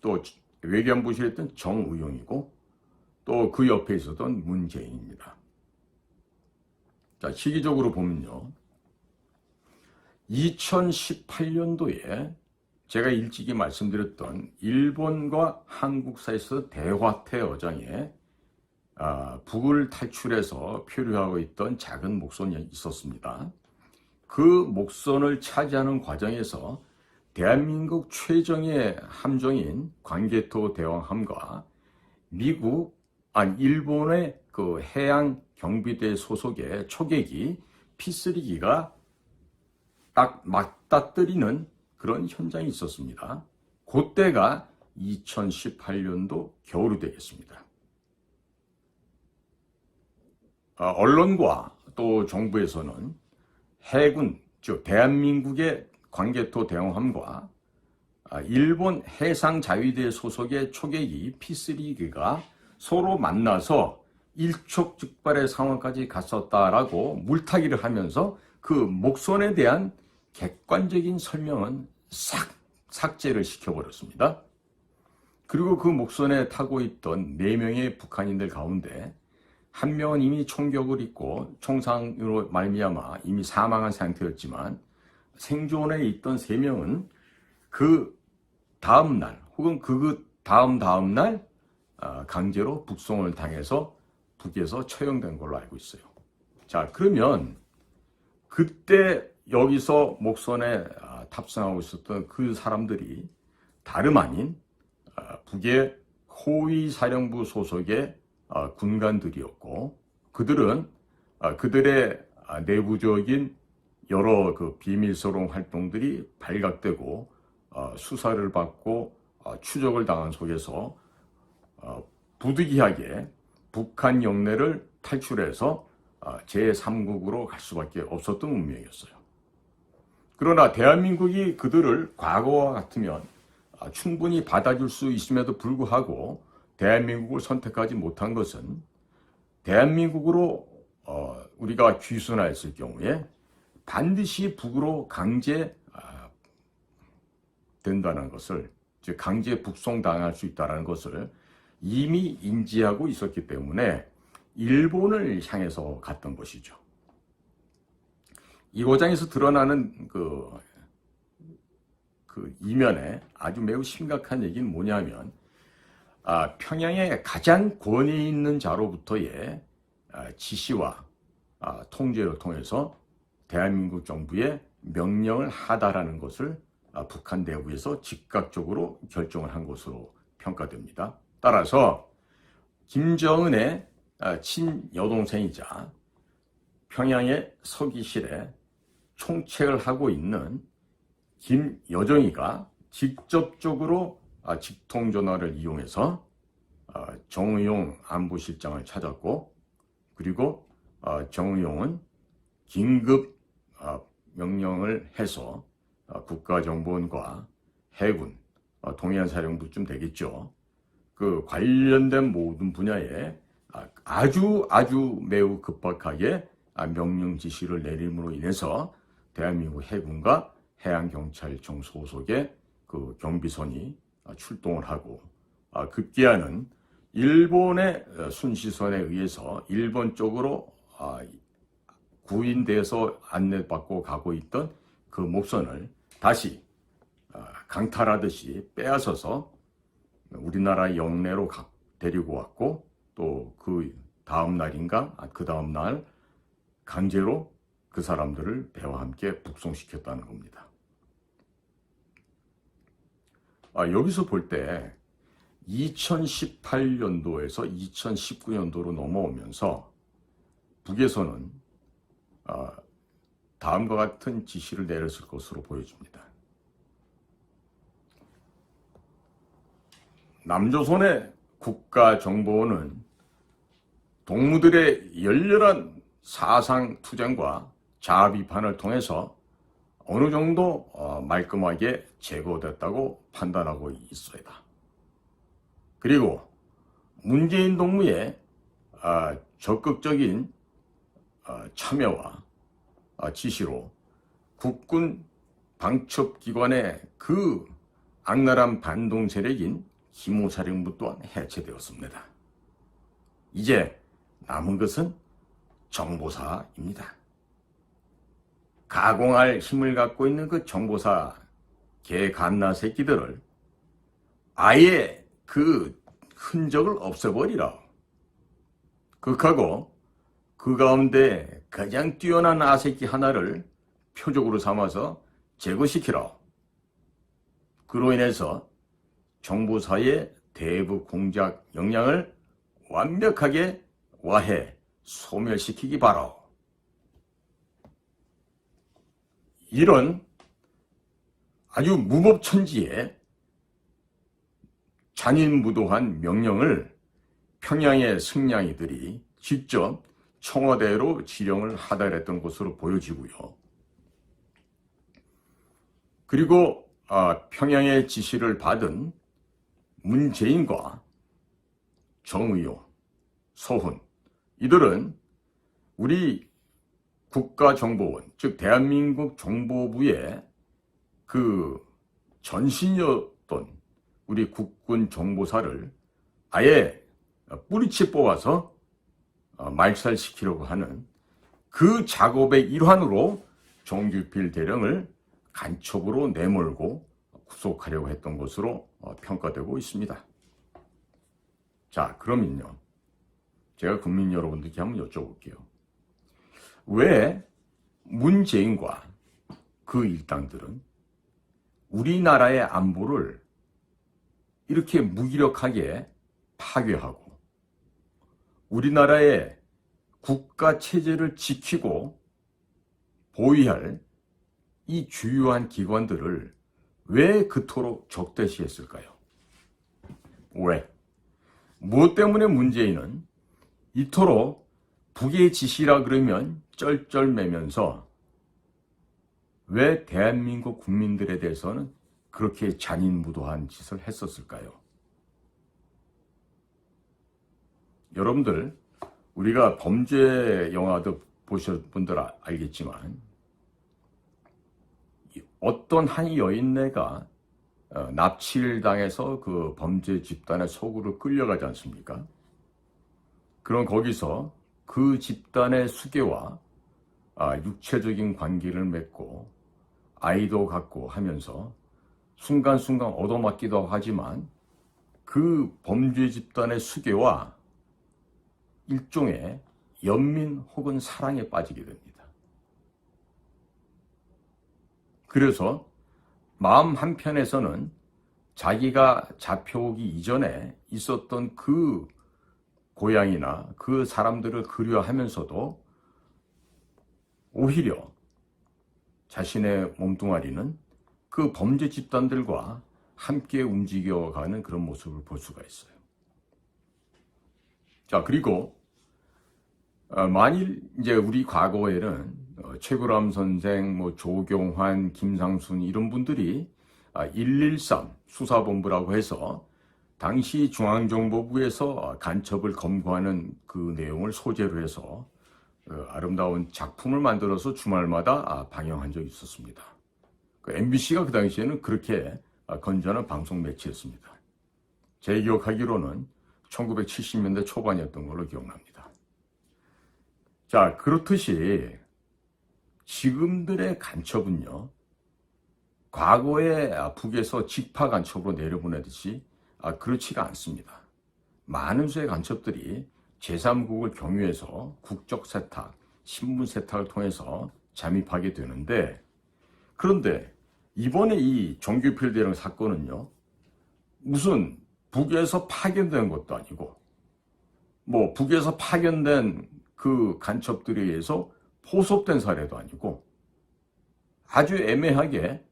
또 외교안보실에 있던 정의용이고 또 그 옆에 있었던 문재인입니다. 자, 시기적으로 보면요. 2018년도에 제가 일찍이 말씀드렸던 일본과 한국 사이에서 대화태 어장에 북을 탈출해서 표류하고 있던 작은 목선이 있었습니다. 그 목선을 차지하는 과정에서 대한민국 최정예 함정인 광개토 대왕함과 일본의 그 해양 경비대 소속의 초계기 P3기가 딱 맞닥뜨리는 그런 현장이 있었습니다. 그때가 2018년도 겨울이 되겠습니다. 언론과 또 정부에서는 해군, 즉 대한민국의 광개토 대왕함과 일본 해상자위대 소속의 초계기 P3기가 서로 만나서 일촉즉발의 상황까지 갔었다라고 물타기를 하면서 그 목선에 대한 객관적인 설명은 싹 삭제를 시켜버렸습니다. 그리고 그 목선에 타고 있던 4명의 북한인들 가운데 한 명은 이미 총격을 입고 총상으로 말미암아 이미 사망한 상태였지만 생존에 있던 3명은 그 다음 날 혹은 그 다음 날 강제로 북송을 당해서 북에서 처형된 걸로 알고 있어요. 자, 그러면 그때 여기서 목선에 탑승하고 있었던 그 사람들이 다름 아닌 북의 호위사령부 소속의 군관들이었고, 그들은 그들의 내부적인 여러 그 비밀스러운 활동들이 발각되고 수사를 받고 추적을 당한 속에서 부득이하게 북한 영내를 탈출해서 제3국으로 갈 수밖에 없었던 운명이었어요. 그러나 대한민국이 그들을 과거와 같으면 충분히 받아줄 수 있음에도 불구하고 대한민국을 선택하지 못한 것은 대한민국으로 우리가 귀순하였을 경우에 반드시 북으로 강제 된다는 것을, 즉 강제 북송당할 수 있다는 것을 이미 인지하고 있었기 때문에 일본을 향해서 갔던 것이죠. 이 고장에서 드러나는 그 이면에 아주 매우 심각한 얘기는 뭐냐면 평양의 가장 권위 있는 자로부터의 지시와 통제를 통해서 대한민국 정부에 명령을 하다라는 것을 북한 내부에서 즉각적으로 결정을 한 것으로 평가됩니다. 따라서 김정은의 친여동생이자 평양의 서기실에 총책을 하고 있는 김여정이가 직접적으로 직통전화를 이용해서 정의용 안보실장을 찾았고, 그리고 정의용은 긴급 명령을 해서 국가정보원과 해군, 동해안사령부쯤 되겠죠. 그 관련된 모든 분야에 아주 매우 급박하게 명령 지시를 내림으로 인해서 대한민국 해군과 해양경찰청 소속의 그 경비선이 출동을 하고 급기야는 일본의 순시선에 의해서 일본 쪽으로 구인돼서 안내받고 가고 있던 그 목선을 다시 강탈하듯이 빼앗아서 우리나라 영내로 데리고 왔고, 또 그 다음 날인가 그 다음 날 강제로 그 사람들을 배와 함께 북송시켰다는 겁니다. 여기서 볼 때 2018년도에서 2019년도로 넘어오면서 북에서는 다음과 같은 지시를 내렸을 것으로 보여집니다. 남조선의 국가정보원은 동무들의 열렬한 사상투쟁과 자비판을 통해서 어느 정도 말끔하게 제거됐다고 판단하고 있습니다. 그리고 문재인 동무의 적극적인 참여와 지시로 국군 방첩기관의 그 악랄한 반동 세력인 기무사령부 또한 해체되었습니다. 이제 남은 것은 정보사입니다. 가공할 힘을 갖고 있는 그 정보사 개갓나 새끼들을 아예 그 흔적을 없애버리라. 극하고 그 가운데 가장 뛰어난 아새끼 하나를 표적으로 삼아서 제거시키라. 그로 인해서 정보사의 대북 공작 역량을 완벽하게 와해 소멸시키기 바라. 이런 아주 무법천지의 잔인무도한 명령을 평양의 승냥이들이 직접 청와대로 지령을 하달했던 것으로 보여지고요. 그리고 평양의 지시를 받은 문재인과 정의용, 서훈 이들은 우리 국가정보원, 즉 대한민국 정보부의 그 전신이었던 우리 국군 정보사를 아예 뿌리째 뽑아서 말살시키려고 하는 그 작업의 일환으로 정규필 대령을 간첩으로 내몰고 구속하려고 했던 것으로 평가되고 있습니다. 자, 그러면요. 제가 국민 여러분들께 한번 여쭤볼게요. 왜 문재인과 그 일당들은 우리나라의 안보를 이렇게 무기력하게 파괴하고 우리나라의 국가 체제를 지키고 보위할 이 주요한 기관들을 왜 그토록 적대시했을까요? 왜? 무엇 때문에 문재인은 이토록 북의 지시라 그러면 쩔쩔매면서 왜 대한민국 국민들에 대해서는 그렇게 잔인무도한 짓을 했었을까요? 여러분들, 우리가 범죄 영화도 보신 분들 알겠지만 어떤 한 여인네가 납치를 당해서 그 범죄 집단의 속으로 끌려가지 않습니까? 그럼 거기서 그 집단의 수괴와 육체적인 관계를 맺고 아이도 갖고 하면서 순간순간 얻어맞기도 하지만 그 범죄 집단의 수괴와 일종의 연민 혹은 사랑에 빠지게 됩니다. 그래서 마음 한편에서는 자기가 잡혀오기 이전에 있었던 그 고향이나 그 사람들을 그리워하면서도 오히려 자신의 몸뚱아리는 그 범죄 집단들과 함께 움직여가는 그런 모습을 볼 수가 있어요. 자, 그리고 만일 이제 우리 과거에는 최구람 선생, 조경환, 김상순 이런 분들이 113 수사본부라고 해서 당시 중앙정보부에서 간첩을 검거하는 그 내용을 소재로 해서 아름다운 작품을 만들어서 주말마다 방영한 적이 있었습니다. MBC가 그 당시에는 그렇게 건전한 방송 매체였습니다. 제 기억하기로는 1970년대 초반이었던 걸로 기억납니다. 자, 그렇듯이 지금들의 간첩은요, 과거에 북에서 직파 간첩으로 내려보내듯이 그렇지가 않습니다. 많은 수의 간첩들이 제3국을 경유해서 국적 세탁, 신분 세탁을 통해서 잠입하게 되는데, 그런데 이번에 이 정규필 대령 사건은요, 무슨 북에서 파견된 것도 아니고 북에서 파견된 그 간첩들에 의해서 포섭된 사례도 아니고 아주 애매하게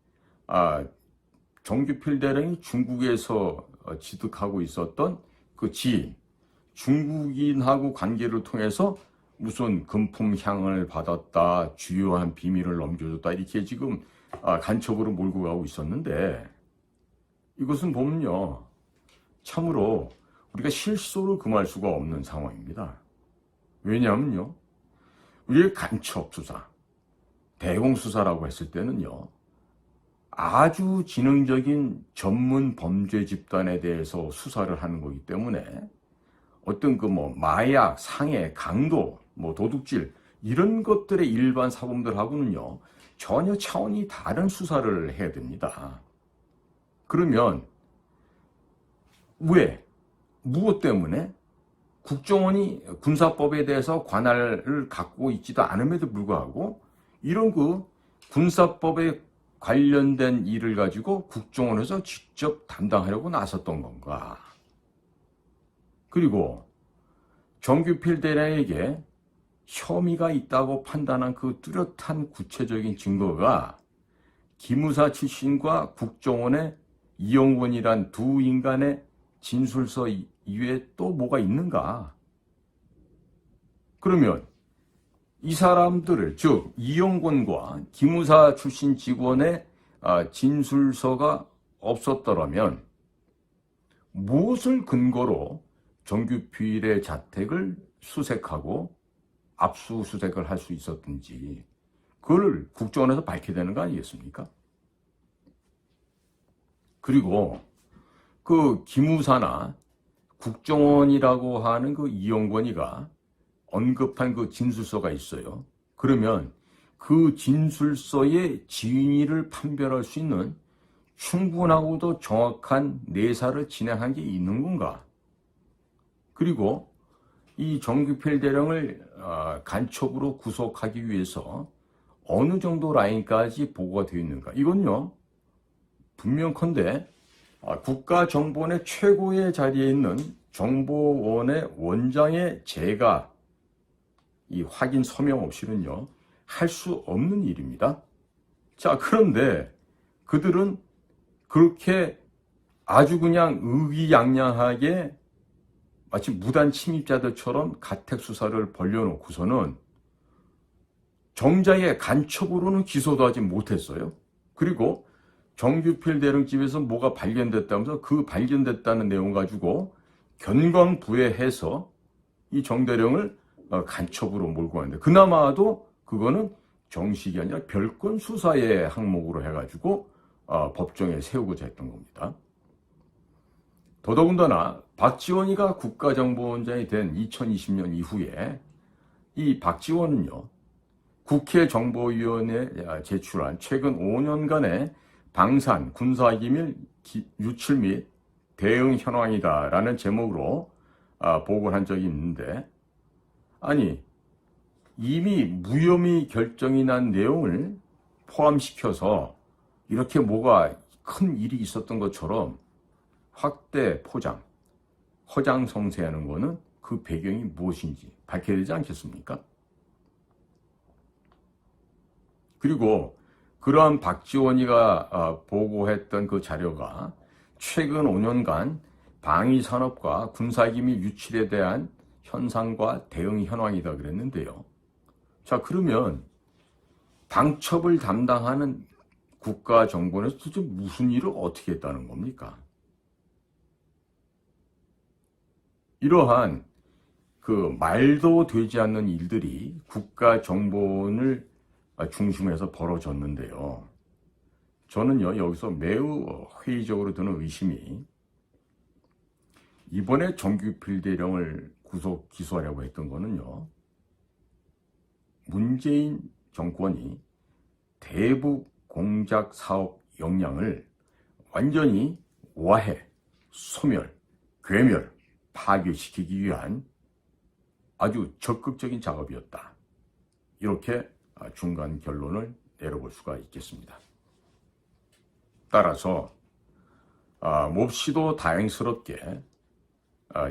정규필 대령이 중국에서 지득하고 있었던 그 지인, 중국인하고 관계를 통해서 무슨 금품향을 받았다, 주요한 비밀을 넘겨줬다 이렇게 지금 간첩으로 몰고 가고 있었는데, 이것은 보면요, 참으로 우리가 실소를 금할 수가 없는 상황입니다. 왜냐하면요, 우리의 간첩 수사, 대공 수사라고 했을 때는요, 아주 지능적인 전문 범죄 집단에 대해서 수사를 하는 거기 때문에 어떤 그 뭐 마약, 상해, 강도, 뭐 도둑질 이런 것들의 일반 사범들하고는요 전혀 차원이 다른 수사를 해야 됩니다. 그러면 왜? 무엇 때문에? 국정원이 군사법에 대해서 관할을 갖고 있지도 않음에도 불구하고 이런 그 군사법에 관련된 일을 가지고 국정원에서 직접 담당하려고 나섰던 건가? 그리고 정규필 대령에게 혐의가 있다고 판단한 그 뚜렷한 구체적인 증거가 기무사 출신과 국정원의 이용권이란 두 인간의 진술서 이외에 또 뭐가 있는가? 그러면 이 사람들을, 즉 이용권과 기무사 출신 직원의 진술서가 없었더라면 무엇을 근거로 정규필의 자택을 수색하고 압수수색을 할 수 있었든지 그걸 국정원에서 밝혀야 되는 거 아니겠습니까? 그리고 그 기무사나 국정원이라고 하는 그 이용권이가 언급한 그 진술서가 있어요. 그러면 그 진술서의 진위를 판별할 수 있는 충분하고도 정확한 내사를 진행한 게 있는 건가? 그리고 이 정규필 대령을 간첩으로 구속하기 위해서 어느 정도 라인까지 보고가 되어 있는가? 이건요, 분명컨대 국가정보원의 최고의 자리에 있는 정보원의 원장의 제가 이 확인 서명 없이는요, 할 수 없는 일입니다. 자, 그런데 그들은 그렇게 아주 그냥 의기양양하게 마치 무단 침입자들처럼 가택 수사를 벌려놓고서는 정작에 간첩으로는 기소도 하지 못했어요. 그리고 정규필 대령 집에서 뭐가 발견됐다면서 그 발견됐다는 내용 가지고 견광부회해서 이 정 대령을 간첩으로 몰고 왔는데 그나마도 그거는 정식이 아니라 별건 수사의 항목으로 해가지고 법정에 세우고자 했던 겁니다. 더더군다나 박지원이가 국가정보원장이 된 2020년 이후에 이 박지원은요, 국회 정보위원회에 제출한 최근 5년간의 방산, 군사기밀 유출 및 대응 현황이다라는 제목으로 보고를 한 적이 있는데, 아니 이미 무혐의 결정이 난 내용을 포함시켜서 이렇게 뭐가 큰 일이 있었던 것처럼 확대 포장, 허장성세하는 거는 그 배경이 무엇인지 밝혀야 되지 않겠습니까? 그리고 그러한 박지원이가 보고했던 그 자료가 최근 5년간 방위산업과 군사기밀 유출에 대한 현상과 대응 현황이다 그랬는데요. 자, 그러면 방첩을 담당하는 국가정보원에서 도대체 무슨 일을 어떻게 했다는 겁니까? 이러한 그 말도 되지 않는 일들이 국가정보원을 중심에서 벌어졌는데요. 저는요, 여기서 매우 회의적으로 드는 의심이 이번에 정규필 대령을 구속 기소하려고 했던 거는요, 문재인 정권이 대북 공작 사업 역량을 완전히 와해, 소멸, 괴멸, 파괴시키기 위한 아주 적극적인 작업이었다. 이렇게 중간 결론을 내려볼 수가 있겠습니다. 따라서 몹시도 다행스럽게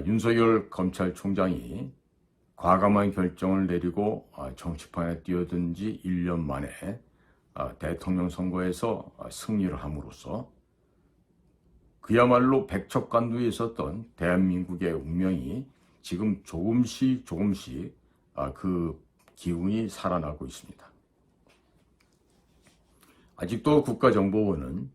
윤석열 검찰총장이 과감한 결정을 내리고 정치판에 뛰어든 지 1년 만에 대통령 선거에서 승리를 함으로써 그야말로 백척간두에 있었던 대한민국의 운명이 지금 조금씩 그 기운이 살아나고 있습니다. 아직도 국가정보원은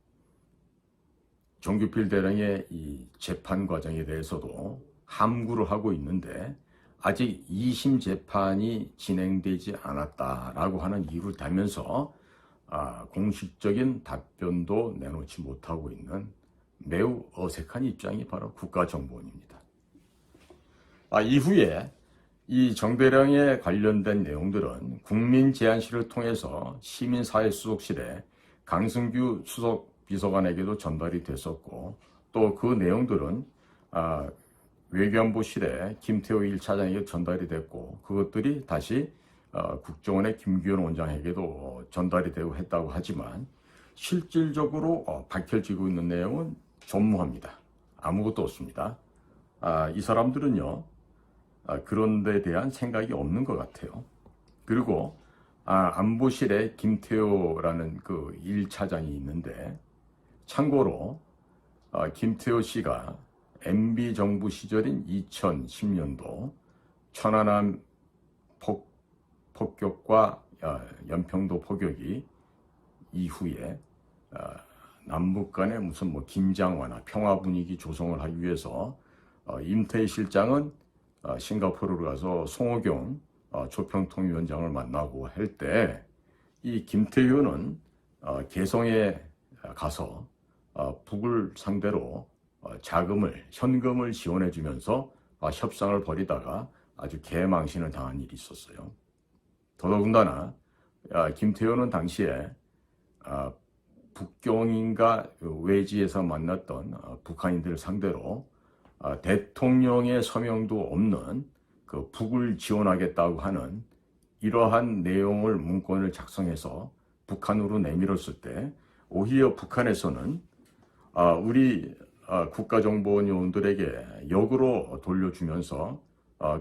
정규필 대령의 이 재판 과정에 대해서도 함구를 하고 있는데 아직 2심 재판이 진행되지 않았다라고 하는 이유를 달면서 공식적인 답변도 내놓지 못하고 있는 매우 어색한 입장이 바로 국가정보원입니다. 이후에 이 정대령에 관련된 내용들은 국민제안실을 통해서 시민사회수석실에 강승규 수석비서관에게도 전달이 됐었고, 또 그 내용들은 외교안보실에 김태호 1차장에게 전달이 됐고, 그것들이 다시 국정원의 김규현 원장에게도 전달이 되고 했다고 하지만, 실질적으로 밝혀지고 있는 내용은 전무합니다. 아무것도 없습니다. 이 사람들은요, 그런 데 대한 생각이 없는 것 같아요. 그리고 안보실에 김태호라는 그 1차장이 있는데, 참고로 김태호 씨가 MB 정부 시절인 2010년도 천안함 폭격과 연평도 포격이 이후에 남북 간의 무슨 긴장 완화, 평화 분위기 조성을 하기 위해서 임태희 실장은 싱가포르로 가서 송호경 조평통위원장을 만나고 할 때, 이 김태효는 개성에 가서 북을 상대로 현금을 지원해 주면서 협상을 벌이다가 아주 개망신을 당한 일이 있었어요. 더더군다나 김태효는 당시에 북경인가 외지에서 만났던 북한인들을 상대로 대통령의 서명도 없는 그 북을 지원하겠다고 하는 이러한 내용을 문건을 작성해서 북한으로 내밀었을 때, 오히려 북한에서는 우리 국가정보원 요원들에게 역으로 돌려주면서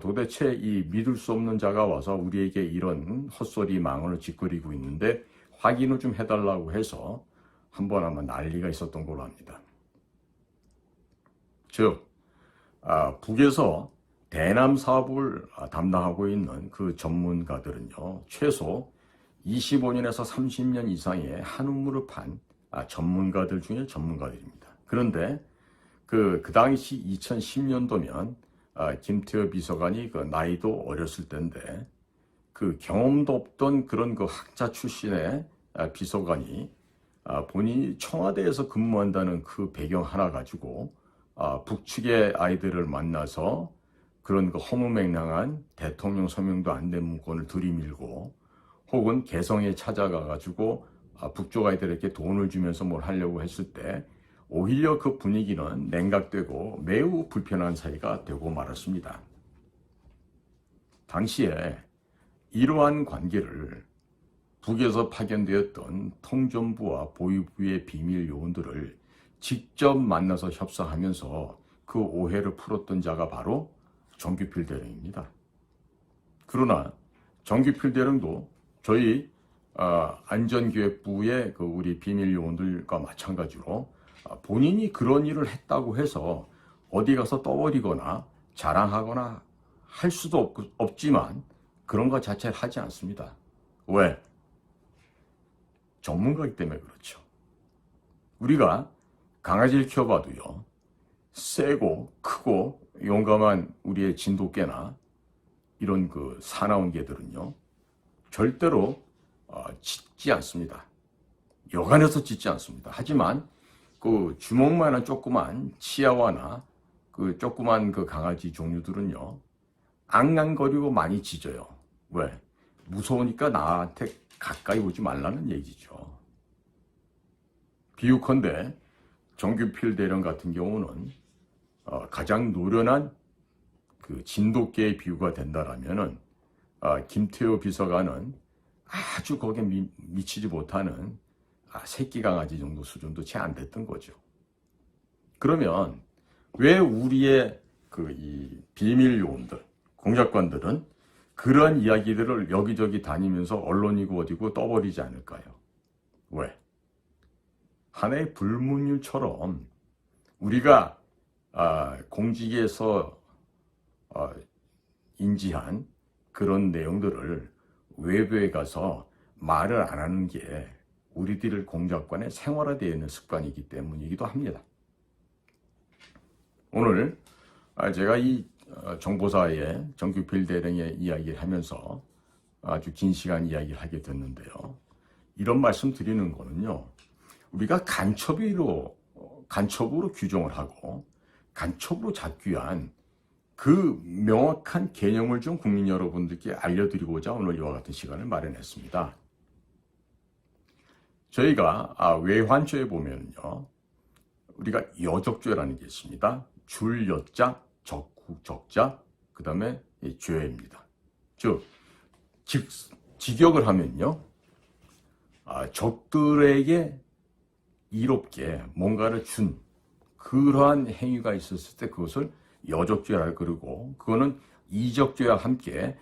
도대체 이 믿을 수 없는 자가 와서 우리에게 이런 헛소리 망언을 짓거리고 있는데 확인을 좀 해달라고 해서 한번 아마 난리가 있었던 걸로 압니다. 즉 북에서 대남 사업을 담당하고 있는 그 전문가들은요, 최소 25년에서 30년 이상의 한 우물을 판 전문가들 중에 전문가들입니다. 그런데 그 당시 2010년도면 김태호 비서관이 그 나이도 어렸을 때인데, 그 경험도 없던 그런 그 학자 출신의 비서관이 본인이 청와대에서 근무한다는 그 배경 하나 가지고 북측의 아이들을 만나서 그런 그 허무맹랑한 대통령 서명도 안 된 문건을 들이밀고, 혹은 개성에 찾아가 가지고 북쪽 아이들에게 돈을 주면서 뭘 하려고 했을 때 오히려 그 분위기는 냉각되고 매우 불편한 사이가 되고 말았습니다. 당시에 이러한 관계를 북에서 파견되었던 통전부와 보위부의 비밀 요원들을 직접 만나서 협상하면서 그 오해를 풀었던 자가 바로 정규필 대령입니다. 그러나 정규필 대령도 저희 안전기획부의 그 우리 비밀 요원들과 마찬가지로 본인이 그런 일을 했다고 해서 어디 가서 떠버리거나 자랑하거나 할 수도 없지만 그런 것 자체를 하지 않습니다. 왜? 전문가이기 때문에 그렇죠. 우리가 강아지를 키워봐도요, 세고 크고 용감한 우리의 진돗개나 이런 그 사나운 개들은요, 절대로 짖지 않습니다. 여간해서 짖지 않습니다. 하지만 그 주먹만한 조그만 치아와나 그 조그만 그 강아지 종류들은요, 앙앙거리고 많이 짖어요. 왜? 무서우니까 나한테 가까이 오지 말라는 얘기죠. 비유컨대 정규필 대령 같은 경우는 가장 노련한 그 진돗개의 비유가 된다라면은 김태호 비서관은 아주 거기에 미치지 못하는 새끼 강아지 정도 수준도 채 안 됐던 거죠. 그러면 왜 우리의 그 이 비밀 요원들, 공작관들은 그러한 이야기들을 여기저기 다니면서 언론이고 어디고 떠버리지 않을까요? 왜? 하나의 불문율처럼 우리가 공직에서 인지한 그런 내용들을 외부에 가서 말을 안 하는 게 우리들 공작관의 생활화되어 있는 습관이기 때문이기도 합니다. 오늘 제가 이 정보사의 정규필 대령의 이야기를 하면서 아주 긴 시간 이야기를 하게 됐는데요. 이런 말씀 드리는 거는요, 우리가 간첩으로 규정을 하고 간첩으로 잡기 위한 그 명확한 개념을 좀 국민 여러분들께 알려드리고자 오늘 이와 같은 시간을 마련했습니다. 저희가 외환죄에 보면요, 우리가 여적죄라는 게 있습니다. 줄 여자, 적자, 그 다음에 죄입니다. 즉 직역을 하면요, 적들에게 이롭게 뭔가를 준 그러한 행위가 있었을 때 그것을 여적죄라 그러고, 그거는 이적죄와 함께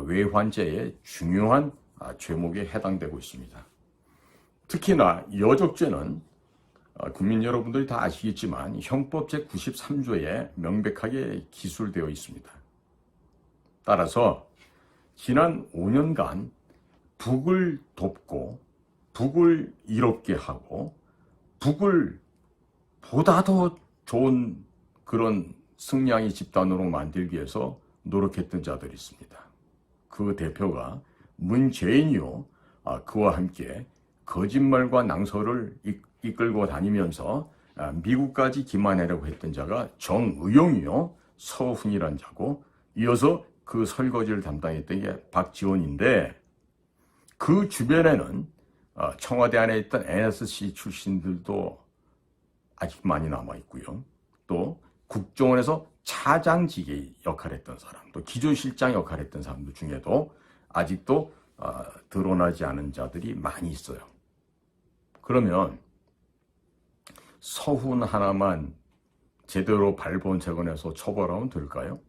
외환죄의 중요한 죄목에 해당되고 있습니다. 특히나 여적죄는 국민 여러분들이 다 아시겠지만 형법 제93조에 명백하게 기술되어 있습니다. 따라서 지난 5년간 북을 돕고 북을 이롭게 하고 북을 보다 더 좋은 그런 승량의 집단으로 만들기 위해서 노력했던 자들이 있습니다. 그 대표가 문재인이요, 그와 함께 거짓말과 낭설을 이끌고 다니면서 미국까지 기만하려고 했던 자가 정의용이요, 서훈이란 자고, 이어서 그 설거지를 담당했던 게 박지원인데, 그 주변에는 청와대 안에 있던 NSC 출신들도 아직 많이 남아있고요. 또 국정원에서 차장직의 역할을 했던 사람, 또 기조실장 역할을 했던 사람들 중에도 아직도 드러나지 않은 자들이 많이 있어요. 그러면 서훈 하나만 제대로 발본색원해서 처벌하면 될까요?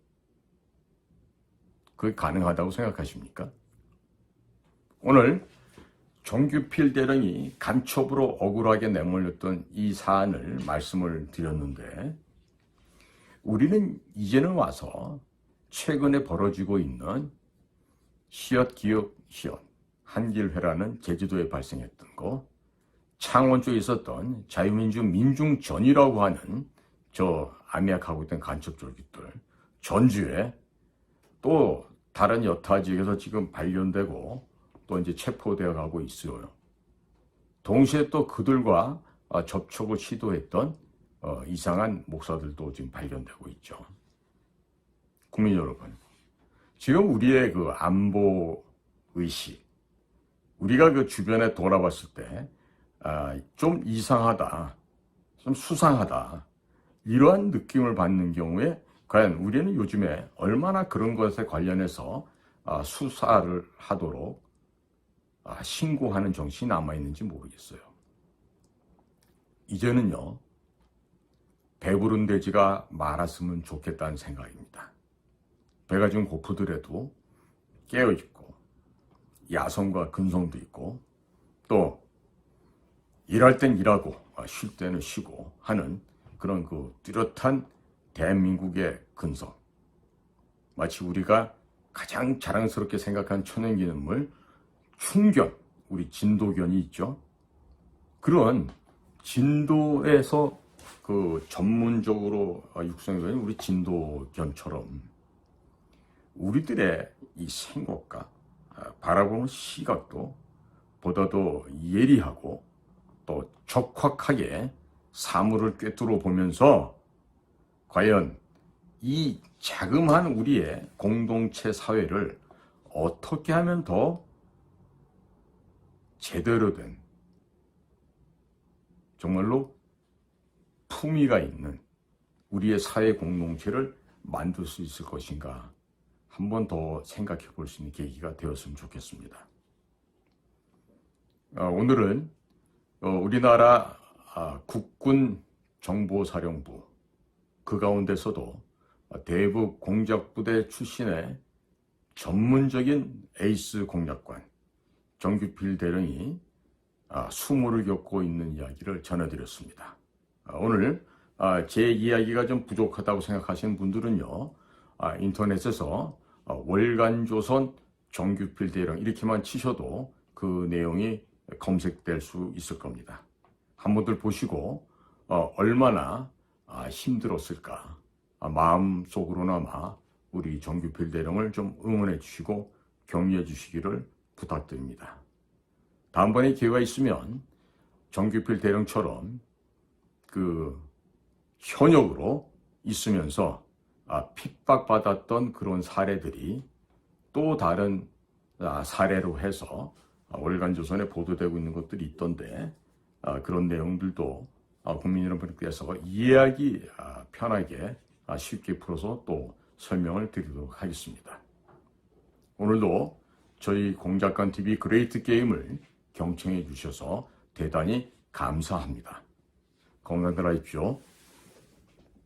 그게 가능하다고 생각하십니까? 오늘 정규필 대령이 간첩으로 억울하게 내몰렸던 이 사안을 말씀을 드렸는데, 우리는 이제는 와서 최근에 벌어지고 있는 히읗 한길회라는 제주도에 발생했던 거, 창원 쪽에 있었던 자유민주 민중전이라고 하는 저 암약하고 있던 간첩 조직들, 전주에 또 다른 여타 지역에서 지금 발견되고 또 이제 체포되어 가고 있어요. 동시에 또 그들과 접촉을 시도했던 이상한 목사들도 지금 발견되고 있죠. 국민 여러분, 지금 우리의 그 안보 의식, 우리가 그 주변에 돌아봤을 때 좀 이상하다, 좀 수상하다, 이러한 느낌을 받는 경우에 과연 우리는 요즘에 얼마나 그런 것에 관련해서 수사를 하도록 신고하는 정신이 남아있는지 모르겠어요. 이제는요, 배부른 돼지가 말았으면 좋겠다는 생각입니다. 배가 좀 고프더라도 깨어있고 야성과 근성도 있고, 또 일할 땐 일하고 쉴 때는 쉬고 하는 그런 그 뚜렷한 대한민국의 근성, 마치 우리가 가장 자랑스럽게 생각하는 천연기념물 충견, 우리 진도견이 있죠. 그런 진도에서 그 전문적으로 육성된 우리 진도견처럼 우리들의 이 생각과 바라보는 시각도 보다도 예리하고 또 적확하게 사물을 꿰뚫어 보면서 과연 이 자그마한 우리의 공동체 사회를 어떻게 하면 더 제대로 된, 정말로 품위가 있는 우리의 사회 공동체를 만들 수 있을 것인가, 한 번 더 생각해 볼 수 있는 계기가 되었으면 좋겠습니다. 오늘은 우리나라 국군 정보사령부, 그 가운데서도 대북 공작부대 출신의 전문적인 에이스 공작관 정규필 대령이 수모를 겪고 있는 이야기를 전해드렸습니다. 오늘 제 이야기가 좀 부족하다고 생각하시는 분들은요, 인터넷에서 월간조선 정규필 대령 이렇게만 치셔도 그 내용이 검색될 수 있을 겁니다. 한번들 보시고 얼마나 힘들었을까, 마음속으로나마 우리 정규필 대령을 좀 응원해 주시고 격려해 주시기를 부탁드립니다. 다음번에 기회가 있으면 정규필 대령처럼 그 현역으로 있으면서 핍박받았던 그런 사례들이 또 다른 사례로 해서 월간조선에 보도되고 있는 것들이 있던데 그런 내용들도 국민 여러분께서 이해하기 편하게 쉽게 풀어서 또 설명을 드리도록 하겠습니다. 오늘도 저희 공작관TV 그레이트 게임을 경청해 주셔서 대단히 감사합니다. 건강들 하십시오.